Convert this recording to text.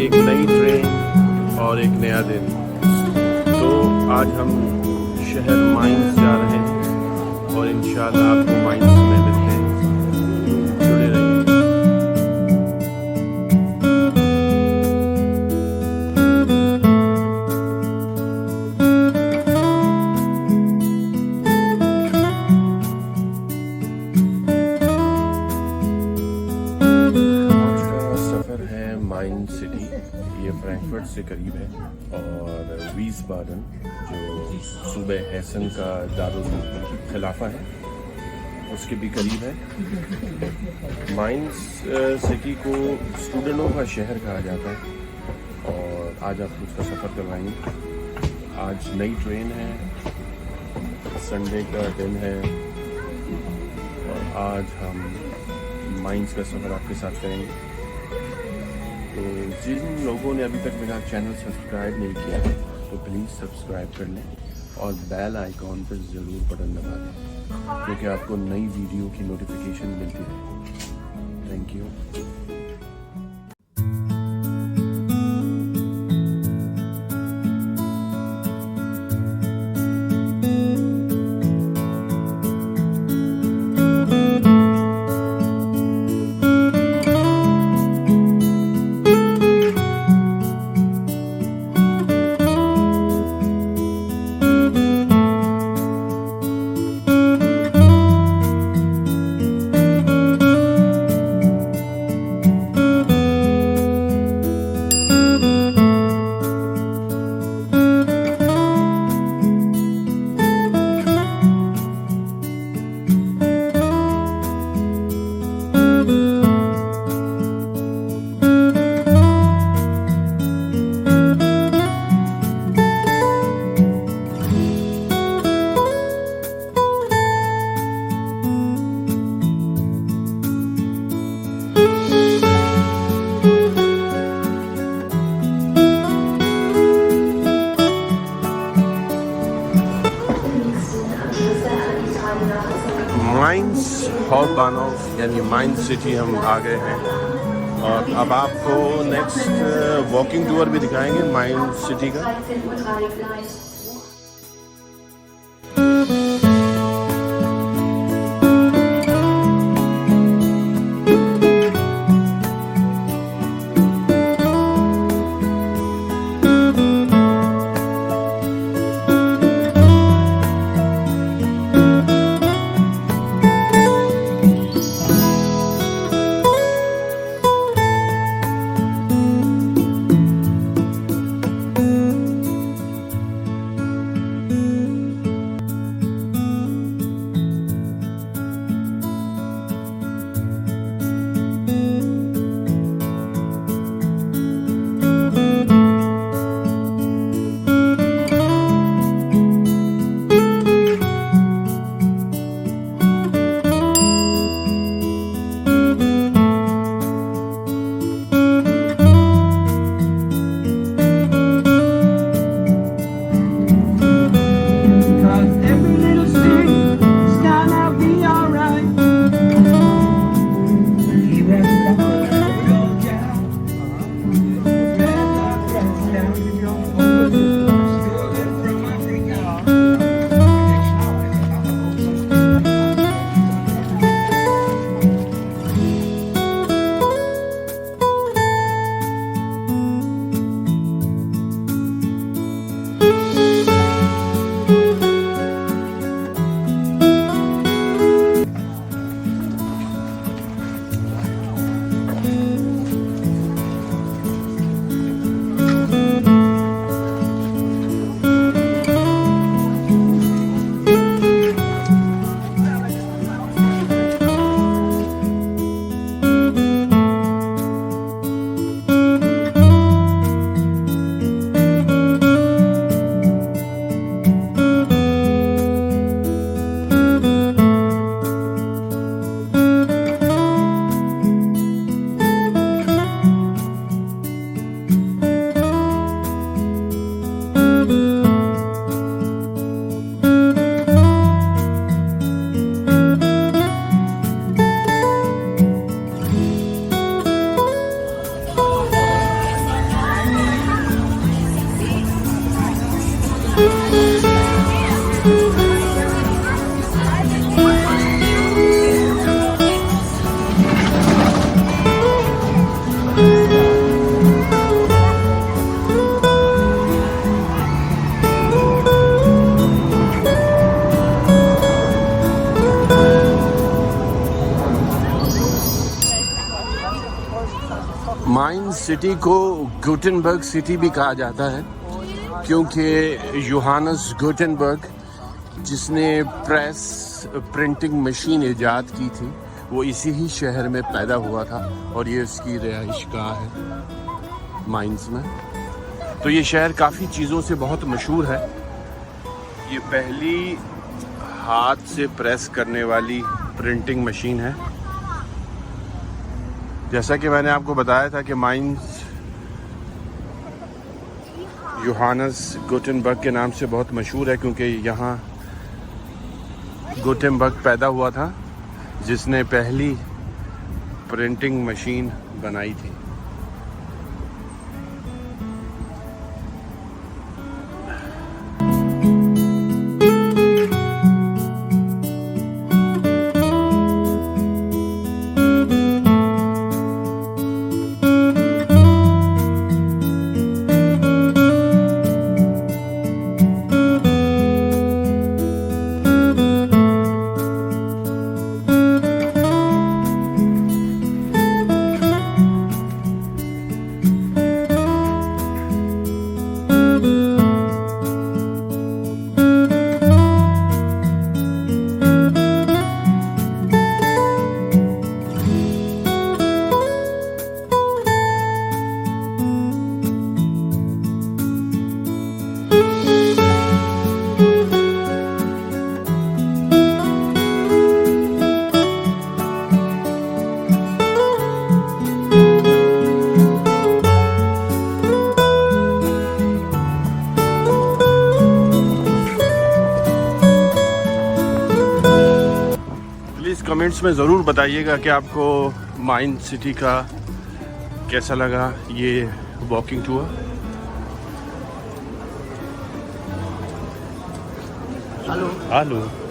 एक नई ट्रेन और एक नया दिन। तो आज हम शहर माइंस जा रहे हैं और इंशाल्लाह आपको माइंस में मिलते हैं। जुड़े रहिए। माइन सिटी ये फ्रैंकफर्ट से करीब है और वीसबाडन जो सूबे हेसन का दारुल खिलाफा है उसके भी करीब है। माइंस सिटी को स्टूडेंटों का शहर कहा जाता है और आज आप उसका सफ़र करवाएंगे। आज नई ट्रेन है, संडे का दिन है और आज हम माइंस का सफ़र आपके साथ करेंगे। तो जिन लोगों ने अभी तक मेरा चैनल सब्सक्राइब नहीं किया तो प्लीज़ सब्सक्राइब कर लें और बेल आइकॉन पर ज़रूर बटन दबा दें क्योंकि आपको नई वीडियो की नोटिफिकेशन मिलती है। Thank you. माइंस हॉलबानॉफ यानी माइंस सिटी हम आ गए हैं और अब आपको नेक्स्ट वॉकिंग टूर भी दिखाएंगे माइंस सिटी का। सिटी को गुटेनबर्ग सिटी भी कहा जाता है क्योंकि योहानस गुटेनबर्ग जिसने प्रिंटिंग मशीन ईजाद की थी वो इसी ही शहर में पैदा हुआ था और ये इसकी रिहाइशगाह है माइंस में। तो ये शहर काफ़ी चीज़ों से बहुत मशहूर है। ये पहली हाथ से प्रेस करने वाली प्रिंटिंग मशीन है। जैसा कि मैंने आपको बताया था कि माइंस योहानस गुटेनबर्ग के नाम से बहुत मशहूर है क्योंकि यहाँ गुटेनबर्ग पैदा हुआ था जिसने पहली प्रिंटिंग मशीन बनाई थी। कमेंट्स में ज़रूर बताइएगा कि आपको माइंस सिटी का कैसा लगा ये वॉकिंग टूर। Hallo. Hallo.